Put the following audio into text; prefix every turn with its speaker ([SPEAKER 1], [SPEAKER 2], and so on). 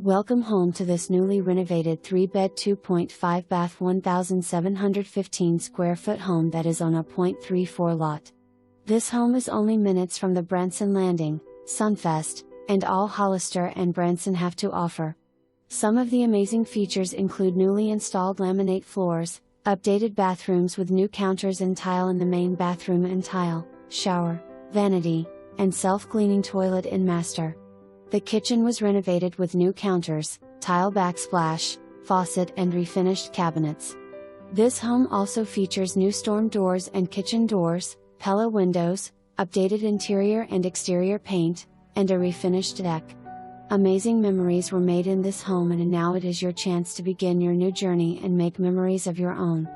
[SPEAKER 1] Welcome home to this newly renovated 3-bed 2.5 bath 1,715 square foot home that is on a .34 lot. This home is only minutes from the Branson Landing, Sunfest, and all Hollister and Branson have to offer. Some of the amazing features include newly installed laminate floors, updated bathrooms with new counters and tile in the main bathroom and tile, shower, vanity, and self-cleaning toilet in master. The kitchen was renovated with new counters, tile backsplash, faucet and refinished cabinets. This home also features new storm doors and kitchen doors, Pella windows, updated interior and exterior paint, and a refinished deck. Amazing memories were made in this home, and now it is your chance to begin your new journey and make memories of your own.